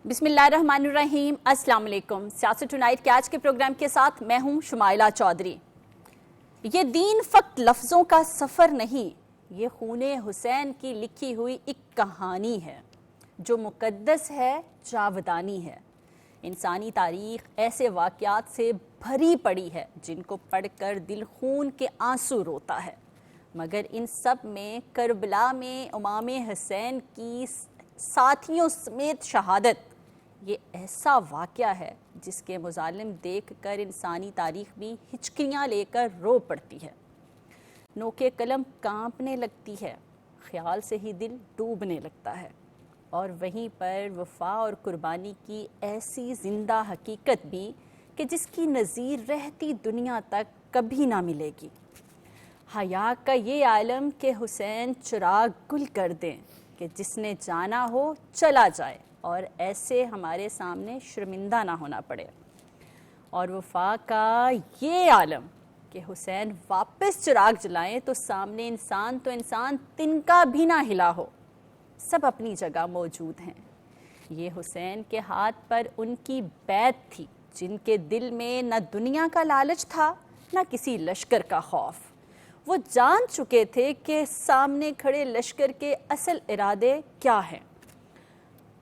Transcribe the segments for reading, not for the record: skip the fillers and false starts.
بسم اللہ الرحمن الرحیم۔ السلام علیکم۔ سیاست ٹونائٹ کے آج کے پروگرام کے ساتھ میں ہوں شمائلہ چودھری۔ یہ دین فقط لفظوں کا سفر نہیں، یہ خون حسین کی لکھی ہوئی ایک کہانی ہے جو مقدس ہے، جاودانی ہے۔ انسانی تاریخ ایسے واقعات سے بھری پڑی ہے جن کو پڑھ کر دل خون کے آنسو روتا ہے، مگر ان سب میں کربلا میں امام حسین کی ساتھیوں سمیت شہادت یہ ایسا واقعہ ہے جس کے مظالم دیکھ کر انسانی تاریخ بھی ہچکیاں لے کر رو پڑتی ہے، نوکے قلم کانپنے لگتی ہے، خیال سے ہی دل ڈوبنے لگتا ہے، اور وہیں پر وفا اور قربانی کی ایسی زندہ حقیقت بھی کہ جس کی نظیر رہتی دنیا تک کبھی نہ ملے گی۔ حیا کا یہ عالم کہ حسین چراغ گل کر دیں کہ جس نے جانا ہو چلا جائے اور ایسے ہمارے سامنے شرمندہ نہ ہونا پڑے، اور وفا کا یہ عالم کہ حسین واپس چراغ جلائیں تو سامنے انسان تنکا بھی نہ ہلا ہو، سب اپنی جگہ موجود ہیں۔ یہ حسین کے ہاتھ پر ان کی بیعت تھی جن کے دل میں نہ دنیا کا لالچ تھا نہ کسی لشکر کا خوف۔ وہ جان چکے تھے کہ سامنے کھڑے لشکر کے اصل ارادے کیا ہیں،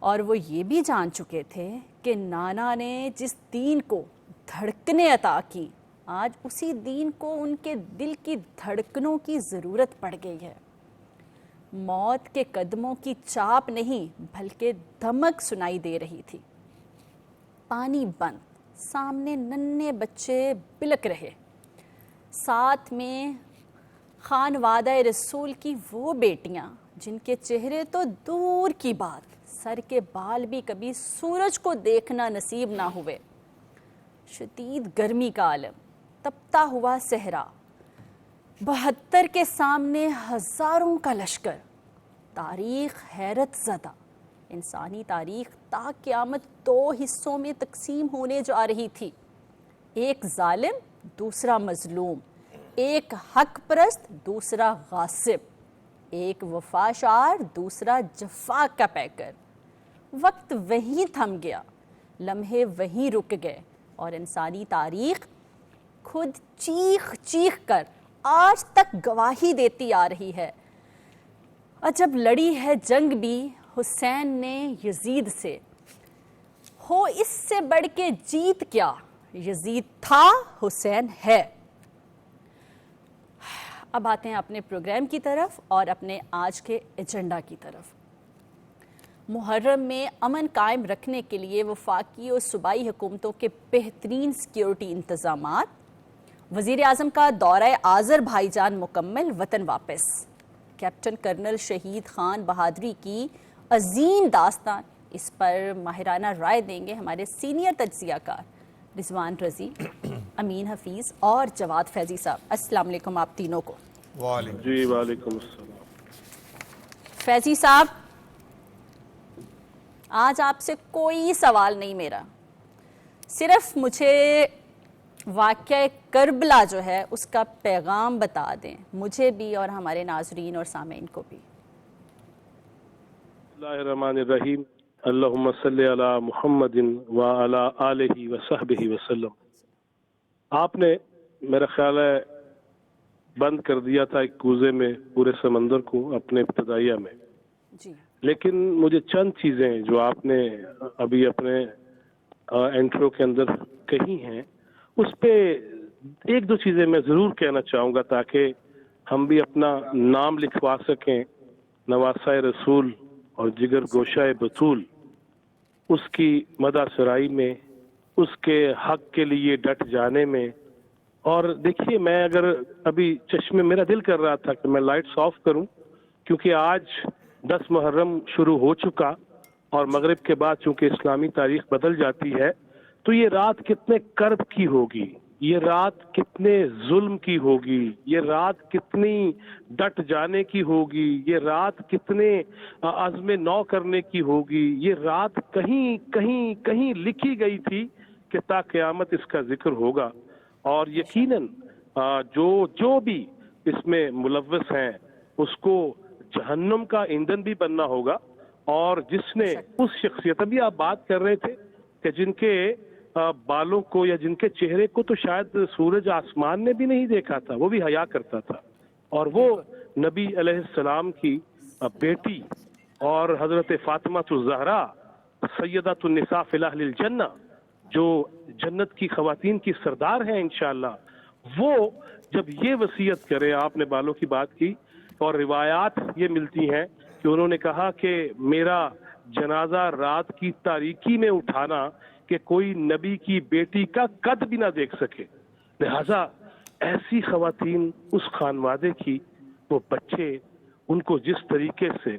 اور وہ یہ بھی جان چکے تھے کہ نانا نے جس دین کو دھڑکنیں عطا کی، آج اسی دین کو ان کے دل کی دھڑکنوں کی ضرورت پڑ گئی ہے۔ موت کے قدموں کی چاپ نہیں بلکہ دھمک سنائی دے رہی تھی۔ پانی بند، سامنے ننھے بچے بلک رہے، ساتھ میں خانوادہ رسول کی وہ بیٹیاں جن کے چہرے تو دور کی بات، سر کے بال بھی کبھی سورج کو دیکھنا نصیب نہ ہوئے۔ شدید گرمی کا عالم، تپتا ہوا صحرا، 72 کے سامنے ہزاروں کا لشکر، تاریخ حیرت زدہ۔ انسانی تاریخ تا قیامت 2 حصوں میں تقسیم ہونے جا رہی تھی، ایک ظالم دوسرا مظلوم، ایک حق پرست دوسرا غاصب، ایک وفاشار دوسرا جفا کا پیکر۔ وقت وہیں تھم گیا، لمحے وہیں رک گئے، اور انسانی تاریخ خود چیخ چیخ کر آج تک گواہی دیتی آ رہی ہے۔ اور جب لڑی ہے جنگ بھی حسین نے یزید سے، ہو اس سے بڑھ کے جیت کیا، یزید تھا حسین ہے۔ اب آتے ہیں اپنے پروگرام کی طرف اور اپنے آج کے ایجنڈا کی طرف۔ محرم میں امن قائم رکھنے کے لیے وفاقی اور صوبائی حکومتوں کے بہترین سیکیورٹی انتظامات، وزیر اعظم کا دورہ آذر بھائی جان مکمل، وطن واپس، کیپٹن کرنل شہید خان بہادری کی عظیم داستان، اس پر ماہرانہ رائے دیں گے ہمارے سینئر تجزیہ کار رضوان رضی، امین حفیظ اور جواد فیضی صاحب۔ السلام علیکم آپ تینوں کو۔ جی وعلیکم السلام۔ فیضی صاحب، آج آپ سے کوئی سوال نہیں میرا، صرف مجھے واقعہ کربلا جو ہے اس کا پیغام بتا دیں، مجھے بھی اور ہمارے ناظرین اور سامعین کو بھی۔ بسم اللہ الرحمن الرحیم، اللہم صلی علی محمد وعلی آلہ وصحبہ وسلم۔ آپ نے میرا خیال ہے بند کر دیا تھا ایک کوزے میں پورے سمندر کو اپنے ابتدائیہ میں، جی، لیکن مجھے چند چیزیں جو آپ نے ابھی اپنے انٹرو کے اندر کہی ہیں اس پہ ایک دو چیزیں میں ضرور کہنا چاہوں گا تاکہ ہم بھی اپنا نام لکھوا سکیں نواسہ رسول اور جگر گوشہ بطول، اس کی مدح سرائی میں، اس کے حق کے لیے ڈٹ جانے میں۔ اور دیکھیے، میں اگر ابھی چشمے، میرا دل کر رہا تھا کہ میں لائٹس آف کروں کیونکہ آج 10 محرم شروع ہو چکا، اور مغرب کے بعد چونکہ اسلامی تاریخ بدل جاتی ہے تو یہ رات کتنے کرب کی ہوگی، یہ رات کتنے ظلم کی ہوگی، یہ رات کتنی ڈٹ جانے کی ہوگی، یہ رات کتنے عزم نو کرنے کی ہوگی، یہ رات کہیں کہیں کہیں لکھی گئی تھی کہ تا قیامت اس کا ذکر ہوگا۔ اور یقیناً جو بھی اس میں ملوث ہیں اس کو جہنم کا ایندھن بھی بننا ہوگا، اور جس نے اس شخصیت، ابھی آپ بات کر رہے تھے کہ جن کے بالوں کو یا جن کے چہرے کو تو شاید سورج آسمان نے بھی نہیں دیکھا تھا، وہ بھی حیا کرتا تھا، اور وہ نبی علیہ السلام کی بیٹی اور حضرت فاطمہ الزہرا سیدۃ النساء فی اہل الجنہ، جو جنت کی خواتین کی سردار ہیں انشاءاللہ، وہ جب یہ وصیت کرے، آپ نے بالوں کی بات کی، اور روایات یہ ملتی ہیں کہ انہوں نے کہا کہ میرا جنازہ رات کی تاریکی میں اٹھانا کہ کوئی نبی کی بیٹی کا قد بھی نہ دیکھ سکے، لہذا ایسی خواتین اس خانوادے کی، وہ بچے، ان کو جس طریقے سے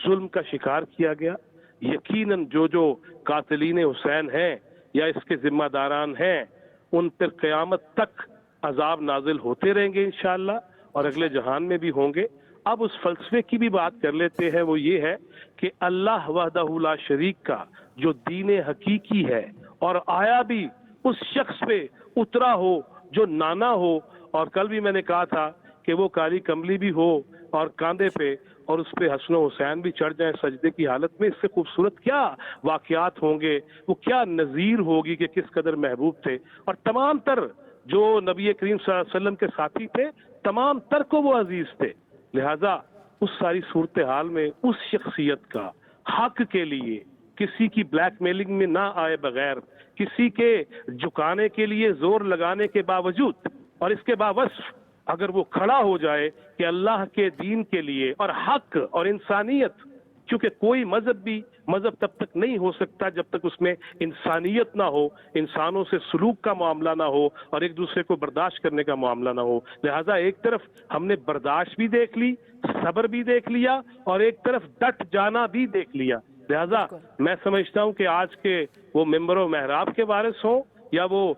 ظلم کا شکار کیا گیا، یقیناً جو قاتلین حسین ہیں یا اس کے ذمہ داران ہیں، ان پر قیامت تک عذاب نازل ہوتے رہیں گے انشاءاللہ، اور اگلے جہان میں بھی ہوں گے۔ اب اس فلسفے کی بھی بات کر لیتے ہیں، وہ یہ ہے کہ اللہ وحدہ لا شریک کا جو دین حقیقی ہے، اور آیا بھی اس شخص پہ اترا ہو جو نانا ہو، اور کل بھی میں نے کہا تھا کہ وہ کالی کملی بھی ہو اور کاندھے پہ، اور اس پہ حسن و حسین بھی چڑھ جائیں سجدے کی حالت میں، اس سے خوبصورت کیا واقعات ہوں گے، وہ کیا نظیر ہوگی کہ کس قدر محبوب تھے، اور تمام تر جو نبی کریم صلی اللہ علیہ وسلم کے ساتھی تھے، تمام تر کو وہ عزیز تھے۔ لہذا اس ساری صورتحال میں اس شخصیت کا حق کے لیے کسی کی بلیک میلنگ میں نہ آئے بغیر، کسی کے جھکانے کے لیے زور لگانے کے باوجود اور اس کے باوصف اگر وہ کھڑا ہو جائے کہ اللہ کے دین کے لیے اور حق اور انسانیت، کیونکہ کوئی مذہب تب تک نہیں ہو سکتا جب تک اس میں انسانیت نہ ہو، انسانوں سے سلوک کا معاملہ نہ ہو اور ایک دوسرے کو برداشت کرنے کا معاملہ نہ ہو۔ لہذا ایک طرف ہم نے برداشت بھی دیکھ لی، صبر بھی دیکھ لیا، اور ایک طرف ڈٹ جانا بھی دیکھ لیا۔ لہذا میں سمجھتا ہوں کہ آج کے وہ ممبر و محراب کے وارث ہوں یا وہ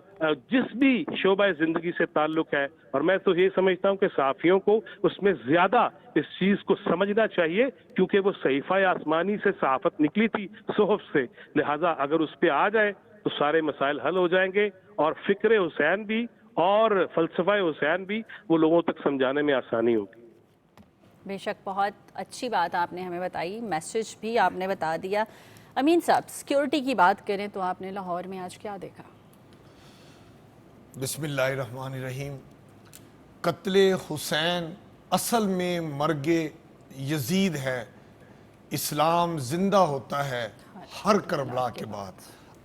جس بھی شعبہ زندگی سے تعلق ہے، اور میں تو یہ سمجھتا ہوں کہ صحافیوں کو اس میں زیادہ اس چیز کو سمجھنا چاہیے، کیونکہ وہ صحیفہ آسمانی سے صحافت نکلی تھی، صحف سے، لہذا اگر اس پہ آ جائے تو سارے مسائل حل ہو جائیں گے، اور فکر حسین بھی اور فلسفہ حسین بھی وہ لوگوں تک سمجھانے میں آسانی ہوگی۔ بے شک بہت اچھی بات آپ نے ہمیں بتائی، میسج بھی آپ نے بتا دیا۔ امین صاحب، سیکیورٹی کی بات کریں تو آپ نے لاہور میں آج کیا دیکھا؟ بسم اللہ الرحمن الرحیم۔ قتل حسین اصل میں مرگ یزید ہے۔ اسلام زندہ ہوتا ہے ہر کربلا کے بعد۔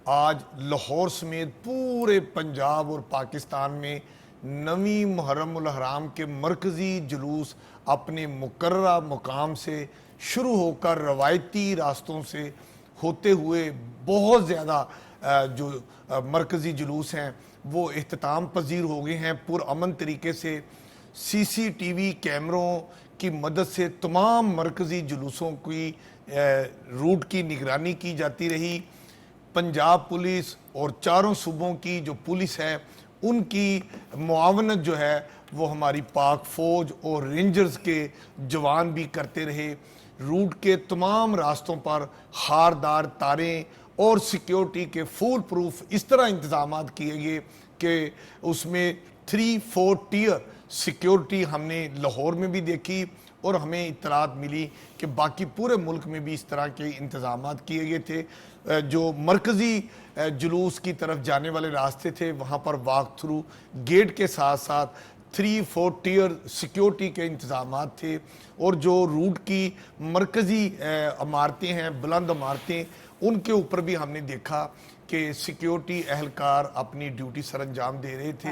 آج لاہور سمیت پورے پنجاب اور پاکستان میں 9 محرم الحرام کے مرکزی جلوس اپنے مقررہ مقام سے شروع ہو کر روایتی راستوں سے ہوتے ہوئے بہت زیادہ جو مرکزی جلوس ہیں وہ اختتام پذیر ہو گئے ہیں۔ پرامن طریقے سے سی ٹی وی کیمروں کی مدد سے تمام مرکزی جلوسوں کی روٹ کی نگرانی کی جاتی رہی۔ پنجاب پولیس اور چاروں صوبوں کی جو پولیس ہے ان کی معاونت جو ہے وہ ہماری پاک فوج اور رینجرز کے جوان بھی کرتے رہے۔ روٹ کے تمام راستوں پر خاردار تاریں اور سیکیورٹی کے فول پروف اس طرح انتظامات کیے گئے کہ اس میں 3-4 ٹیئر سیکیورٹی ہم نے لاہور میں بھی دیکھی، اور ہمیں اطلاعات ملی کہ باقی پورے ملک میں بھی اس طرح کے انتظامات کیے گئے تھے۔ جو مرکزی جلوس کی طرف جانے والے راستے تھے وہاں پر واک تھرو گیٹ کے ساتھ ساتھ 3-4 ٹیئر سیکیورٹی کے انتظامات تھے، اور جو روٹ کی مرکزی عمارتیں ہیں، بلند عمارتیں، ان کے اوپر بھی ہم نے دیکھا کہ سیکیورٹی اہلکار اپنی ڈیوٹی سر انجام دے رہے تھے۔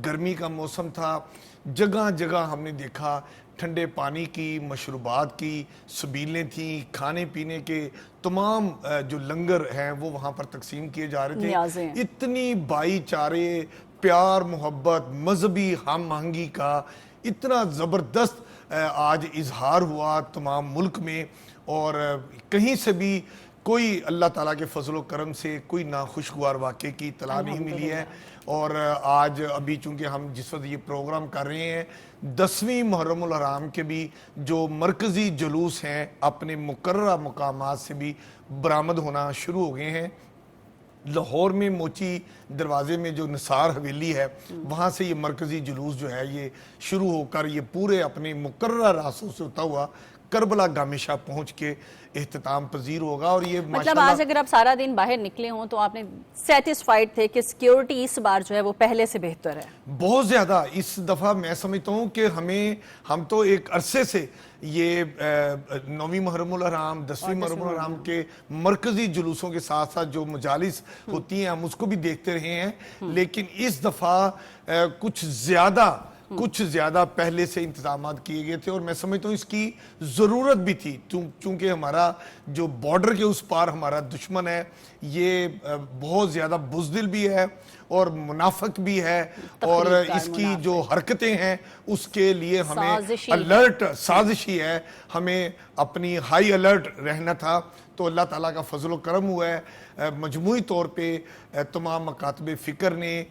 گرمی کا موسم تھا، جگہ جگہ ہم نے دیکھا ٹھنڈے پانی کی، مشروبات کی سبیلیں تھیں، کھانے پینے کے تمام جو لنگر ہیں وہ وہاں پر تقسیم کیے جا رہے تھے۔ اتنی بھائی چارے، پیار، محبت، مذہبی ہم آہنگی کا اتنا زبردست آج اظہار ہوا تمام ملک میں، اور کہیں سے بھی کوئی اللہ تعالیٰ کے فضل و کرم سے کوئی ناخوشگوار واقعے کی اطلاع نہیں ملی ہے۔ اور آج ابھی چونکہ ہم جس وقت یہ پروگرام کر رہے ہیں 10ویں محرم الحرام کے بھی جو مرکزی جلوس ہیں اپنے مقررہ مقامات سے بھی برآمد ہونا شروع ہو گئے ہیں۔ لاہور میں موچی دروازے میں جو نثار حویلی ہے وہاں سے یہ مرکزی جلوس جو ہے یہ شروع ہو کر یہ پورے اپنے مقررہ راستوں سے ہوتا ہوا کربلا گامشہ پہنچ کے اختتام پذیر ہوگا. اور یہ مطلب آج اگر آپ سارا دن باہر نکلے ہوں تو آپ نے سیٹسفائیڈ تھے کہ سیکیورٹی اس بار جو ہے وہ پہلے سے بہتر ہے؟ بہت زیادہ. اس دفعہ میں سمجھتا ہوں کہ ہم تو ایک عرصے سے یہ 9ویں محرم الحرام 10ویں محرم الحرام کے مرکزی جلوسوں کے ساتھ ساتھ جو مجالس ہوتی ہیں ہم اس کو بھی دیکھتے رہے ہیں, لیکن اس دفعہ کچھ زیادہ پہلے سے انتظامات کیے گئے تھے, اور میں سمجھتا ہوں اس کی ضرورت بھی تھی, چونکہ ہمارا جو بارڈر کے اس پار ہمارا دشمن ہے یہ بہت زیادہ بزدل بھی ہے اور منافق بھی ہے, اور اس کی جو حرکتیں ہیں اس کے لیے ہمیں سازشی ہے, ہمیں اپنی ہائی الرٹ رہنا تھا. تو اللہ تعالیٰ کا فضل و کرم ہوا ہے, مجموعی طور پہ تمام مکاتب فکر نے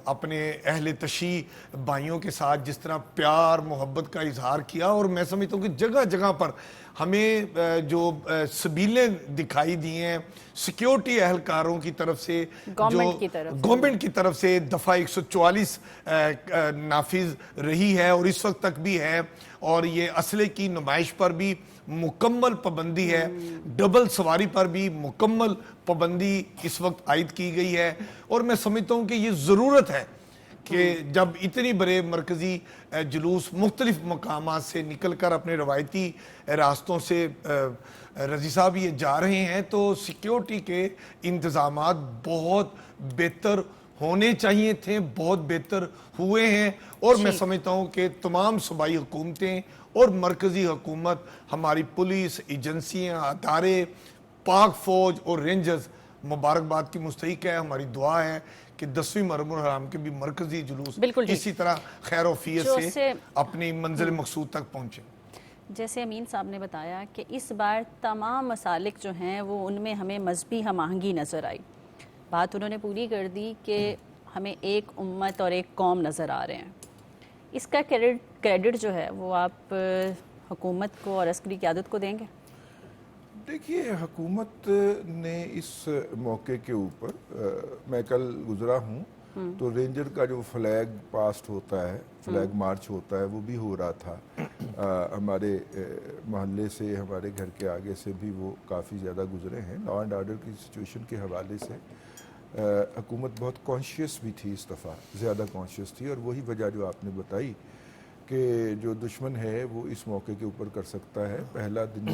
اپنے اہل تشیع بھائیوں کے ساتھ جس طرح پیار محبت کا اظہار کیا, اور میں سمجھتا ہوں کہ جگہ جگہ پر ہمیں جو سبیلیں دکھائی دی ہیں سیکیورٹی اہلکاروں کی طرف سے, گورنمنٹ کی طرف سے دفعہ 144 نافذ رہی ہے اور اس وقت تک بھی ہے, اور یہ اسلحے کی نمائش پر بھی مکمل پابندی ہے, ڈبل سواری پر بھی مکمل پابندی اس وقت عائد کی گئی ہے. اور میں سمجھتا ہوں کہ یہ ضرورت ہے کہ جب اتنی بڑے مرکزی جلوس مختلف مقامات سے نکل کر اپنے روایتی راستوں سے رضی صاحب یہ جا رہے ہیں تو سیکیورٹی کے انتظامات بہت بہتر ہونے چاہیے تھے, بہت بہتر ہوئے ہیں. اور میں سمجھتا ہوں کہ تمام صوبائی حکومتیں اور مرکزی حکومت, ہماری پولیس ایجنسیاں, ادارے, پاک فوج اور رینجرز مبارکباد کی مستحق ہے. ہماری دعا ہے کہ 10ویں محرم الحرام کے بھی مرکزی جلوس اسی طرح خیر و عافیت سے اپنی منزل مقصود تک پہنچے. جیسے امین صاحب نے بتایا کہ اس بار تمام مسالک جو ہیں وہ ان میں ہمیں مذہبی ہم آہنگی نظر آئی. بات انہوں نے پوری کر دی کہ ہمیں ایک امت اور ایک قوم نظر آ رہے ہیں. اس کا کریڈٹ جو ہے وہ آپ حکومت کو اور عسکری قیادت کو دیں گے؟ دیکھیے, حکومت نے اس موقع کے اوپر, میں کل گزرا ہوں تو رینجر کا جو فلیگ پاسٹ ہوتا ہے, فلیگ مارچ ہوتا ہے, وہ بھی ہو رہا تھا. ہمارے محلے سے, ہمارے گھر کے آگے سے بھی وہ کافی زیادہ گزرے ہیں. لا اینڈ آرڈر کی سچویشن کے حوالے سے حکومت بہت کانشیس بھی تھی, اس دفعہ زیادہ کانشیس تھی, اور وہی وجہ جو آپ نے بتائی کہ جو دشمن ہے وہ اس موقع کے اوپر کر سکتا ہے. پہلا دن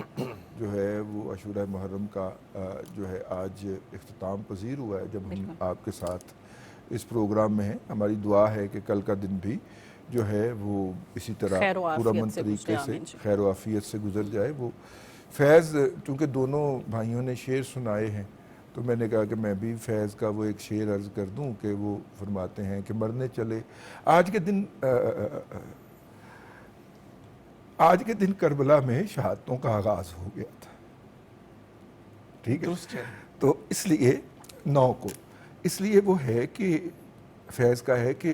جو ہے وہ عاشورہ محرم کا جو ہے آج اختتام پذیر ہوا ہے جب ہم آپ کے ساتھ اس پروگرام میں ہیں. ہماری دعا ہے کہ کل کا دن بھی جو ہے وہ اسی طرح پرامن طریقے سے خیر و عافیت سے گزر جائے. وہ فیض, چونکہ دونوں بھائیوں نے شعر سنائے ہیں تو میں نے کہا کہ میں بھی فیض کا وہ ایک شعر عرض کر دوں کہ وہ فرماتے ہیں کہ مرنے چلے آج کے دن کربلا میں شہادتوں کا آغاز ہو گیا تھا. ٹھیک ہے, تو اس لیے 9 کو اس لیے وہ ہے کہ فیض کا ہے کہ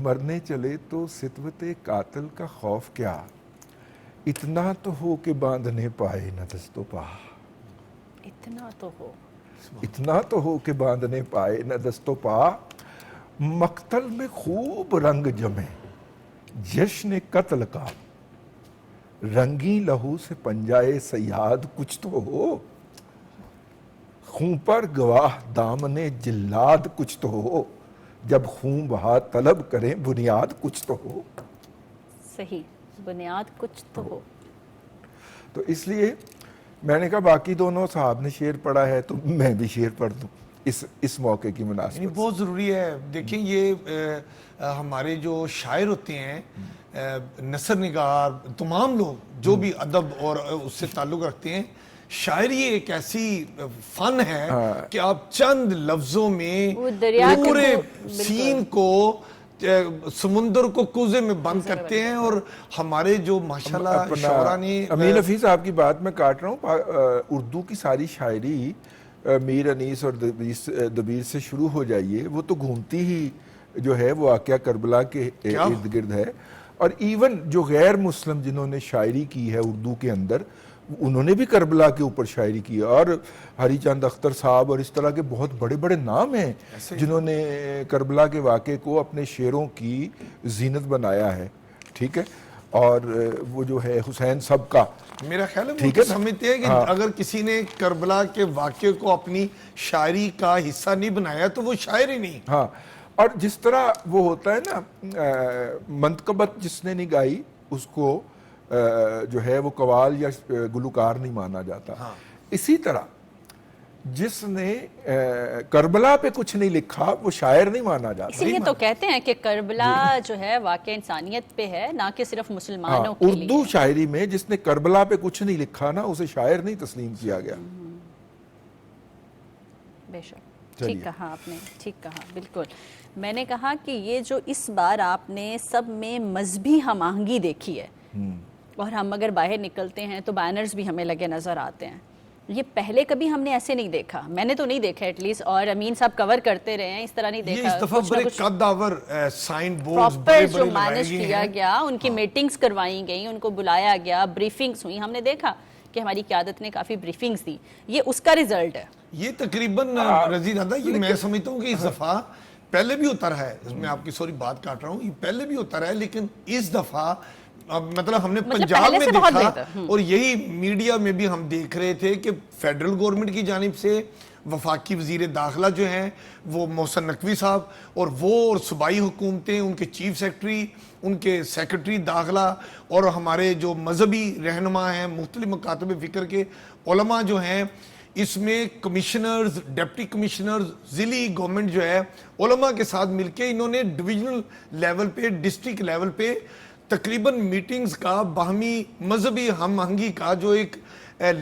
مرنے چلے تو ستوت قاتل کا خوف کیا, اتنا تو ہو کہ باندھنے پائے نہ دست و پا. اتنا تو ہو کہ باندھنے پائے نہ دست و پا, مقتل میں خوب رنگ جمے جشن قتل کا, رنگی لہو سے پنجائے سیاد کچھ تو ہو, خون پر گواہ دامن جلاد کچھ تو ہو, جب خون بہا طلب کریں بنیاد کچھ تو ہو. صحیح, بنیاد کچھ تو ہو. تو اس لیے میں نے کہا باقی دونوں صاحب نے شعر پڑھا ہے تو میں بھی شعر پڑھ دوں اس موقع کی مناسبت. بہت ضروری ہے. دیکھیں یہ ہمارے جو شاعر ہوتے ہیں, نثر نگار, تمام لوگ جو بھی ادب اور اس سے تعلق رکھتے ہیں, شاعری ایک ایسی فن ہے کہ آپ چند لفظوں میں پورے سین کو, سمندر کو کوزے میں بند کرتے ہیں. اور ہمارے جو ماشاءاللہ شعراء نے, امین حفیظ صاحب کی بات میں کاٹ رہا ہوں, اردو کی ساری شاعری میر انیس اور دبیر سے شروع ہو جائیے, وہ تو گھومتی ہی جو ہے وہ واقعہ کربلا کے ارد گرد ہے. اور ایون جو غیر مسلم جنہوں نے شاعری کی ہے اردو کے اندر, انہوں نے بھی کربلا کے اوپر شاعری کی. اور ہری چند اختر صاحب اور اس طرح کے بہت بڑے بڑے نام ہیں جنہوں نے کربلا کے واقعے کو اپنے شعروں کی زینت بنایا ہے. ٹھیک ہے, اور وہ جو ہے حسین سب کا. میرا خیال ہے وہ ٹھیک تو ہے نا؟ سمجھتے ہیں کہ ہاں. اگر کسی نے کربلا کے واقعے کو اپنی شاعری کا حصہ نہیں بنایا تو وہ شاعر ہی نہیں. ہاں، اور جس طرح وہ ہوتا ہے نا منتقبت جس نے نہیں گائی اس کو جو ہے وہ قوال یا گلوکار نہیں مانا جاتا. اسی طرح جس نے کربلا پہ کچھ نہیں لکھا وہ شاعر نہیں مانا جاتا. اسی لیے تو کہتے ہیں کہ کربلا جو ہے واقع انسانیت پہ ہے، نہ کہ صرف مسلمانوں کے لیے. اردو شاعری میں جس نے کربلا پہ کچھ نہیں لکھا نا اسے شاعر نہیں تسلیم کیا گیا. بے شک، ٹھیک کہا آپ نے، ٹھیک کہا. بالکل میں نے کہا کہ یہ جو اس بار آپ نے سب میں مذہبی ہم آہنگی دیکھی ہے، اور ہم اگر باہر نکلتے ہیں تو بینرز بھی ہمیں لگے نظر آتے ہیں. یہ پہلے کبھی ہم نے ایسے نہیں دیکھا، میں نے تو نہیں دیکھا ایٹ لیسٹ، اور امین صاحب کور کرتے رہے ہیں، اس طرح نہیں دیکھا. یہ اس دفعہ بڑے قد آور سائن بورڈز پراپر جو مینج کیا گیا، ان کی میٹنگز کروائی گئیں، ان کو بلایا گیا، بریفنگز ہوئی. ہم نے دیکھا کہ ہماری قیادت نے کافی بریفنگز دی. یہ اس کا رزلٹ ہے. یہ تقریباً رضی دادا یہ میں سمجھتا ہوں کہ اس دفعہ پہلے بھی ہوتا رہا ہے، اس میں آپ کی سوری بات کاٹ رہا ہوں، یہ پہلے بھی ہوتا رہا ہے، لیکن اس دفعہ مطلب ہم نے پنجاب میں دیکھا اور یہی میڈیا میں بھی ہم دیکھ رہے تھے کہ فیڈرل گورنمنٹ کی جانب سے وفاقی وزیر داخلہ جو ہیں وہ محسن نقوی صاحب اور وہ اور صوبائی حکومتیں، ان کے چیف سیکرٹری، ان کے سیکرٹری داخلہ اور ہمارے جو مذہبی رہنما ہیں، مختلف مکاتب فکر کے علماء جو ہیں، اس میں کمشنرز، ڈپٹی کمشنرز، ضلعی گورنمنٹ جو ہے علماء کے ساتھ مل کے انہوں نے ڈویژنل لیول پہ، ڈسٹرکٹ لیول پہ تقریباً میٹنگز کا، باہمی مذہبی ہم آہنگی کا جو ایک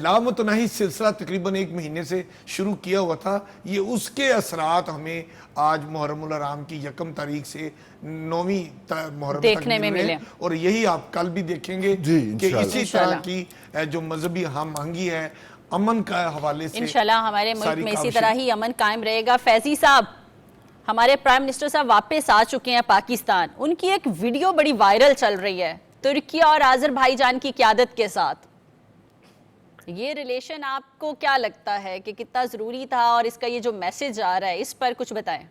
لامتناہی سلسلہ تقریباً 1 مہینے سے شروع کیا ہوا تھا، یہ اس کے اثرات ہمیں آج محرم الحرام کی 1 تاریخ سے 9ویں محرم دیکھنے میں ملے، اور یہی آپ کل بھی دیکھیں گے کہ اسی طرح کی جو مذہبی ہم آہنگی ہے امن کا حوالے سے انشاءاللہ ہمارے ملک میں اسی طرح ہی امن قائم رہے گا. فیضی صاحب، ہمارے پرائم منسٹر صاحب واپس آ چکے ہیں پاکستان. ان کی ایک ویڈیو بڑی وائرل چل رہی ہے ترکیہ اور آذر بھائی جان کی قیادت کے ساتھ. یہ ریلیشن آپ کو کیا لگتا ہے کہ کتنا ضروری تھا، اور اس کا یہ جو میسج آ رہا ہے اس پر کچھ بتائیں.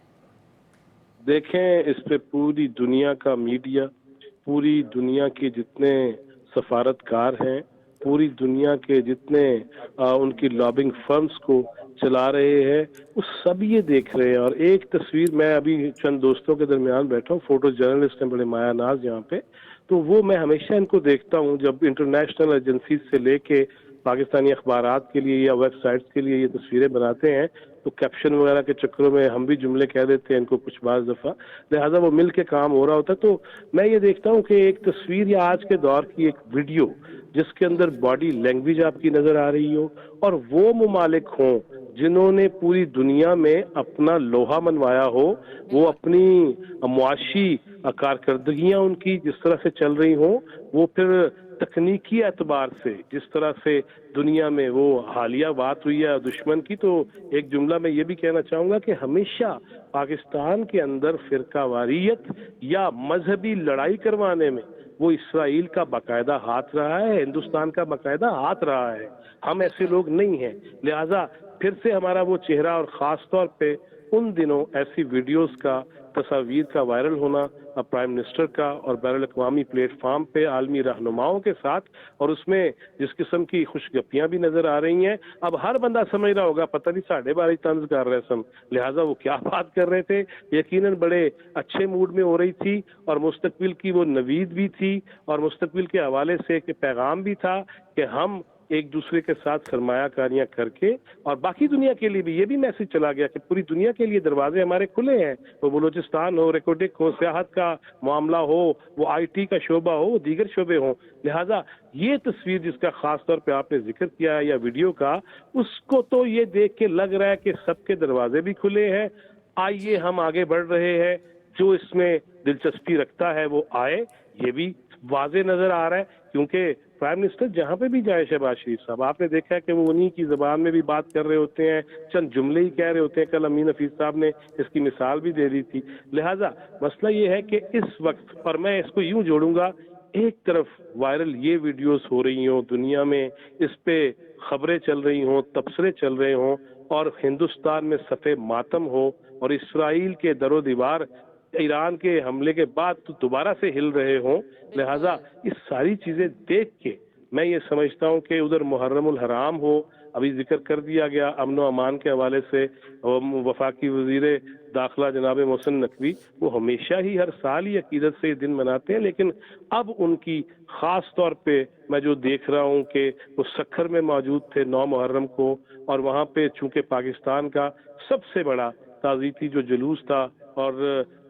دیکھیں، اس پہ پوری دنیا کا میڈیا، پوری دنیا کے جتنے سفارتکار ہیں، پوری دنیا کے جتنے ان کی لابنگ فرمز کو چلا رہے ہیں، وہ سب یہ دیکھ رہے ہیں. اور ایک تصویر، میں ابھی چند دوستوں کے درمیان بیٹھا ہوں، فوٹو جرنلسٹ ہیں بڑے مایا ناز یہاں پہ، تو وہ میں ہمیشہ ان کو دیکھتا ہوں جب انٹرنیشنل ایجنسیز سے لے کے پاکستانی اخبارات کے لیے یا ویب سائٹس کے لیے یہ تصویریں بناتے ہیں، تو کیپشن وغیرہ کے چکروں میں ہم بھی جملے کہہ دیتے ہیں ان کو کچھ بعض دفعہ، لہٰذا وہ مل کے کام ہو رہا ہوتا ہے. تو میں یہ دیکھتا ہوں کہ ایک تصویر یا آج کے دور کی ایک ویڈیو جس کے اندر باڈی لینگویج آپ کی نظر آ رہی ہو، اور وہ ممالک ہوں جنہوں نے پوری دنیا میں اپنا لوہا منوایا ہو، وہ اپنی معاشی کارکردگیاں ان کی جس طرح سے چل رہی ہوں، وہ پھر تکنیکی اعتبار سے جس طرح سے دنیا میں وہ حالیہ بات ہوئی ہے دشمن کی، تو ایک جملہ میں یہ بھی کہنا چاہوں گا کہ ہمیشہ پاکستان کے اندر فرقہ واریت یا مذہبی لڑائی کروانے میں وہ اسرائیل کا باقاعدہ ہاتھ رہا ہے، ہندوستان کا باقاعدہ ہاتھ رہا ہے. ہم ایسے لوگ نہیں ہیں، لہٰذا پھر سے ہمارا وہ چہرہ، اور خاص طور پہ ان دنوں ایسی ویڈیوز کا، تصاویر کا وائرل ہونا پرائم منسٹر کا اور بین الاقوامی پلیٹ فارم پہ عالمی رہنماؤں کے ساتھ، اور اس میں جس قسم کی خوش گپیاں بھی نظر آ رہی ہیں، اب ہر بندہ سمجھ رہا ہوگا پتہ نہیں ساڑھے بارہ طنز کر رہے سن، لہٰذا وہ کیا بات کر رہے تھے. یقیناً بڑے اچھے موڈ میں ہو رہی تھی، اور مستقبل کی وہ نوید بھی تھی، اور مستقبل کے حوالے سے ایک پیغام بھی تھا کہ ہم ایک دوسرے کے ساتھ سرمایہ کاریاں کر کے، اور باقی دنیا کے لیے بھی یہ بھی میسج چلا گیا کہ پوری دنیا کے لیے دروازے ہمارے کھلے ہیں، وہ بلوچستان ہو، ریکوڈک ہو، سیاحت کا معاملہ ہو، وہ آئی ٹی کا شعبہ ہو، وہ دیگر شعبے ہوں. لہٰذا یہ تصویر جس کا خاص طور پہ آپ نے ذکر کیا ہے یا ویڈیو کا، اس کو تو یہ دیکھ کے لگ رہا ہے کہ سب کے دروازے بھی کھلے ہیں. آئیے ہم آگے بڑھ رہے ہیں، جو اس میں دلچسپی رکھتا ہے وہ آئے، یہ بھی واضح نظر آ رہا ہے. کیونکہ پرائم منسٹر جہاں پہ بھی جائے، شہباز شریف صاحب، آپ نے دیکھا ہے کہ وہ انہی کی زبان میں بھی بات کر رہے ہوتے ہیں، چند جملے ہی کہہ رہے ہوتے ہیں. کل امین حفیظ صاحب نے اس کی مثال بھی دے دی تھی. لہٰذا مسئلہ یہ ہے کہ اس وقت، اور میں اس کو یوں جوڑوں گا، ایک طرف وائرل یہ ویڈیوز ہو رہی ہوں دنیا میں، اس پہ خبریں چل رہی ہوں، تبصرے چل رہے ہوں، اور ہندوستان میں صف ماتم ہو، اور اسرائیل کے در و دیوار ایران کے حملے کے بعد تو دوبارہ سے ہل رہے ہوں. لہٰذا اس ساری چیزیں دیکھ کے میں یہ سمجھتا ہوں کہ ادھر محرم الحرام ہو, ابھی ذکر کر دیا گیا امن و امان کے حوالے سے, وفاقی وزیر داخلہ جناب محسن نقوی وہ ہمیشہ ہی ہر سال ہی عقیدت سے یہ دن مناتے ہیں, لیکن اب ان کی خاص طور پہ میں جو دیکھ رہا ہوں کہ وہ سکھر میں موجود تھے 9 محرم کو, اور وہاں پہ چونکہ پاکستان کا سب سے بڑا تعزیتی جو جلوس تھا اور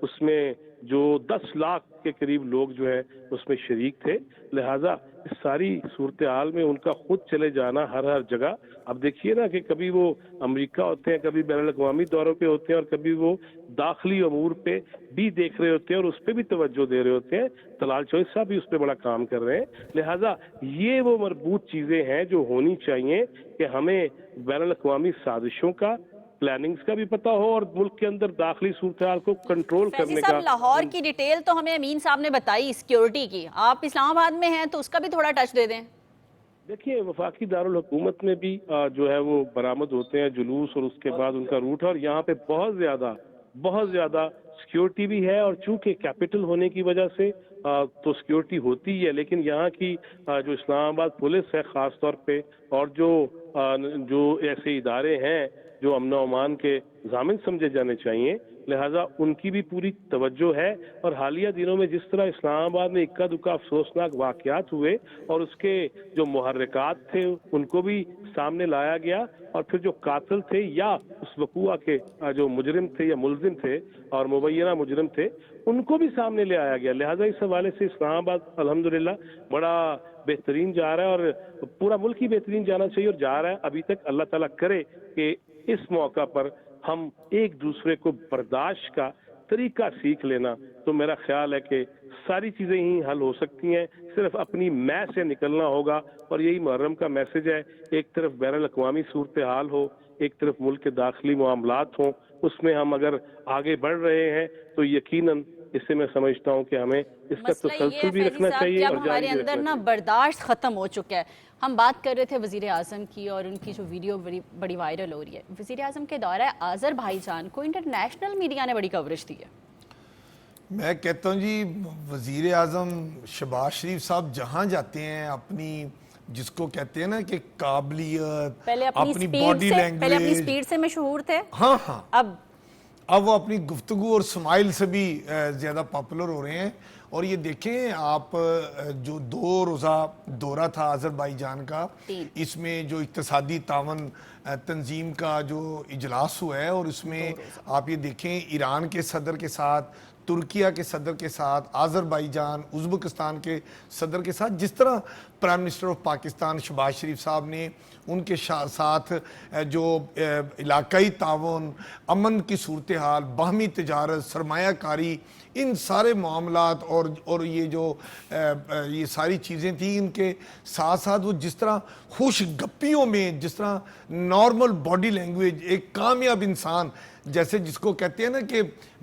اس میں جو 10 لاکھ کے قریب لوگ جو ہے اس میں شریک تھے, لہٰذا اس ساری صورتحال میں ان کا خود چلے جانا ہر جگہ. اب دیکھیے نا کہ کبھی وہ امریکہ ہوتے ہیں, کبھی بین الاقوامی دوروں پہ ہوتے ہیں, اور کبھی وہ داخلی امور پہ بھی دیکھ رہے ہوتے ہیں اور اس پہ بھی توجہ دے رہے ہوتے ہیں. طلال چوہدری صاحب بھی اس پہ بڑا کام کر رہے ہیں. لہٰذا یہ وہ مربوط چیزیں ہیں جو ہونی چاہیے کہ ہمیں بین الاقوامی سازشوں کا, پلاننگز کا بھی پتہ ہو, اور ملک کے اندر داخلی صورتحال کو کنٹرول کرنے کا. لاہور کی ڈیٹیل تو ہمیں امین صاحب نے بتائی سیکیورٹی کی, آپ اسلام آباد میں ہیں تو اس کا بھی تھوڑا ٹچ دے دیں. دیکھیے وفاقی دارالحکومت میں بھی جو ہے وہ برآمد ہوتے ہیں جلوس, اور اس کے بعد ان کا روٹ ہے, اور یہاں پہ بہت زیادہ سیکیورٹی بھی ہے, اور چونکہ کیپٹل ہونے کی وجہ سے تو سیکیورٹی ہوتی ہے, لیکن یہاں کی جو اسلام آباد پولیس ہے خاص طور پہ, اور جو ایسے ادارے ہیں جو امن و امان کے ضامن سمجھے جانے چاہیے, لہٰذا ان کی بھی پوری توجہ ہے. اور حالیہ دنوں میں جس طرح اسلام آباد میں اکا دکا افسوسناک واقعات ہوئے اور اس کے جو محرکات تھے ان کو بھی سامنے لایا گیا, اور پھر جو قاتل تھے یا اس وقوعہ کے جو مجرم تھے یا ملزم تھے اور مبینہ مجرم تھے ان کو بھی سامنے لے آیا گیا. لہٰذا اس حوالے سے اسلام آباد الحمدللہ بڑا بہترین جا رہا ہے, اور پورا ملک ہی بہترین جانا چاہیے اور جا رہا ہے ابھی تک. اللہ تعالیٰ کرے کہ اس موقع پر ہم ایک دوسرے کو برداشت کا طریقہ سیکھ لینا, تو میرا خیال ہے کہ ساری چیزیں ہی حل ہو سکتی ہیں. صرف اپنی میں سے نکلنا ہوگا, اور یہی محرم کا میسج ہے. ایک طرف بین الاقوامی صورتحال ہو, ایک طرف ملک کے داخلی معاملات ہوں, اس میں ہم اگر آگے بڑھ رہے ہیں تو یقیناً اس سے میں سمجھتا ہوں کہ ہمیں اس کا تسلسل بھی رکھنا چاہیے اور ہمارے اندر نا برداشت ختم ہو چکا ہے. ہم بات کر رہے تھے وزیر اعظم کی, اور ان کی جو ویڈیو بڑی وائرل ہو رہی ہے. وزیر اعظم کے دورہ آذربائیجان کو انٹرنیشنل میڈیا نے بڑی کوریج دی ہے. میں کہتا ہوں جی وزیر اعظم شہباز شریف صاحب جہاں جاتے ہیں اپنی جس کو کہتے ہیں نا کہ قابلیت, اپنی باڈی لینگویج, پہلے اپنی سپیڈ سے مشہور تھے, ہاں اب وہ اپنی گفتگو اور سمائل سے بھی زیادہ پاپولر ہو رہے ہیں. اور یہ دیکھیں آپ جو 2 روزہ دورہ تھا آذربائیجان کا, اس میں جو اقتصادی تعاون تنظیم کا جو اجلاس ہوا ہے, اور اس میں آپ یہ دیکھیں ایران کے صدر کے ساتھ, ترکیہ کے صدر کے ساتھ, آذربائیجان, ازبکستان کے صدر کے ساتھ, جس طرح prime minister of Pakistan Shehbaz Sharif صاحب نے ان کے ساتھ جو علاقائی تعاون, امن کی صورتحال, باہمی تجارت, سرمایہ کاری, ان سارے معاملات اور یہ جو یہ ساری چیزیں تھیں, ان کے ساتھ ساتھ وہ جس طرح خوش گپیوں میں, جس طرح نارمل باڈی لینگویج, ایک کامیاب انسان جیسے جس کو کہتے ہیں نا کہ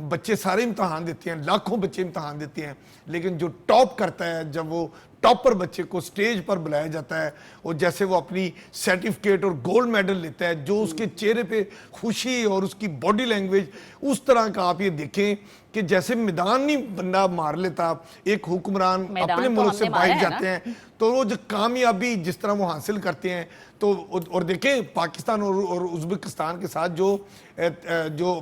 بچے سارے امتحان دیتے ہیں, لاکھوں بچے امتحان دیتے ہیں, لیکن جو ٹاپ کرتا ہے, جب وہ ٹاپر بچے کو سٹیج پر بلایا جاتا ہے, اور جیسے وہ اپنی سرٹیفکیٹ اور گولڈ میڈل لیتا ہے, جو اس کے چہرے پہ خوشی اور اس کی باڈی لینگویج اس طرح کا آپ یہ دیکھیں کہ جیسے میدان نہیں بندہ مار لیتا, ایک حکمران اپنے ملک سے باہر جاتے ہیں تو وہ جو کامیابی جس طرح وہ حاصل کرتے ہیں. تو اور دیکھیں پاکستان اور ازبکستان کے ساتھ جو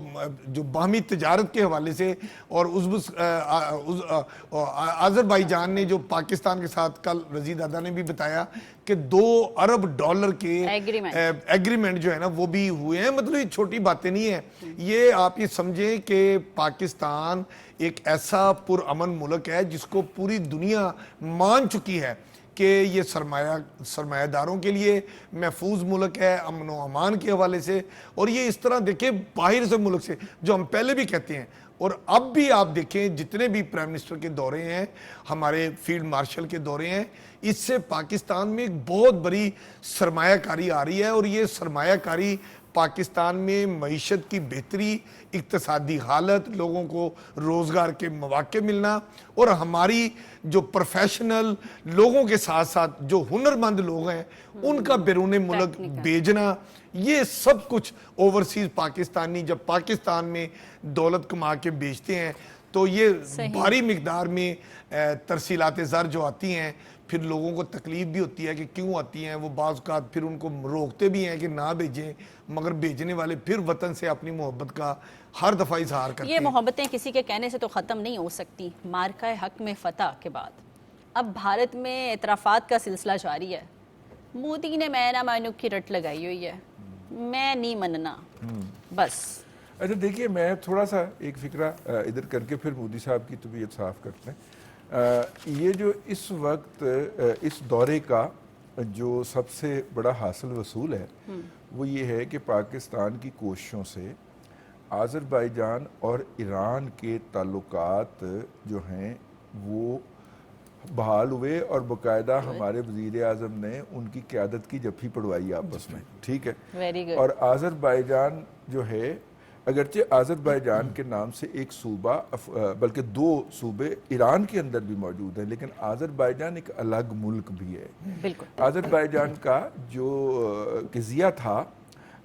باہمی تجارت کے حوالے سے, اور آذربائیجان نے جو پاکستان کے ساتھ, کل رضی دادا نے بھی بتایا کہ $2 ارب کے ایگریمنٹ جو ہے نا وہ بھی ہوئے ہیں. مطلب یہ چھوٹی باتیں نہیں ہیں. یہ آپ یہ سمجھیں کہ پاکستان ایک ایسا پرامن ملک ہے جس کو پوری دنیا مان چکی ہے کہ یہ سرمایہ داروں کے لیے محفوظ ملک ہے امن و امان کے حوالے سے. اور یہ اس طرح دیکھیں باہر سے ملک سے, جو ہم پہلے بھی کہتے ہیں, اور اب بھی آپ دیکھیں جتنے بھی پرائم منسٹر کے دورے ہیں, ہمارے فیلڈ مارشل کے دورے ہیں, اس سے پاکستان میں ایک بہت بڑی سرمایہ کاری آ رہی ہے. اور یہ سرمایہ کاری پاکستان میں معیشت کی بہتری, اقتصادی حالت, لوگوں کو روزگار کے مواقع ملنا, اور ہماری جو پروفیشنل لوگوں کے ساتھ ساتھ جو ہنرمند لوگ ہیں ان کا بیرون ملک بھیجنا, یہ سب کچھ اوورسیز پاکستانی جب پاکستان میں دولت کما کے بیچتے ہیں تو یہ بھاری مقدار میں ترسیلات زر جو آتی ہیں پھر لوگوں کو تکلیف بھی ہوتی ہے کہ کیوں آتی ہیں، وہ بعض اوقات پھر ان کو روکتے بھی ہیں کہ نہ بھیجیں، مگر بھیجنے والے پھر وطن سے اپنی محبت کا ہر دفعہ اظہار کرتے ہیں۔ یہ محبتیں کسی کے کہنے سے تو ختم نہیں ہو سکتی۔ مارکہ حق میں فتح کے بعد اب بھارت میں اعترافات کا سلسلہ جاری ہے۔ مودی نے میں نہ مانوں کی رٹ لگائی ہوئی ہے، میں نہیں مننا بس۔ اچھا دیکھیے، میں تھوڑا سا ایک فکرہ ادھر کر کے پھر مودی صاحب کی طبیعت صاف کرتے ہیں۔ یہ جو اس وقت اس دورے کا جو سب سے بڑا حاصل وصول ہے وہ یہ ہے کہ پاکستان کی کوششوں سے آذربائیجان اور ایران کے تعلقات جو ہیں وہ بحال ہوئے، اور باقاعدہ ہمارے وزیر اعظم نے ان کی قیادت کی جپھی پڑوائی آپس میں، ٹھیک ہے۔ اور آذربائیجان جو ہے، اگرچہ آذربائیجان کے نام سے ایک صوبہ بلکہ 2 صوبے ایران کے اندر بھی موجود ہیں، لیکن آذربائیجان ایک الگ ملک بھی ہے۔ آذربائیجان کا جو قضیہ تھا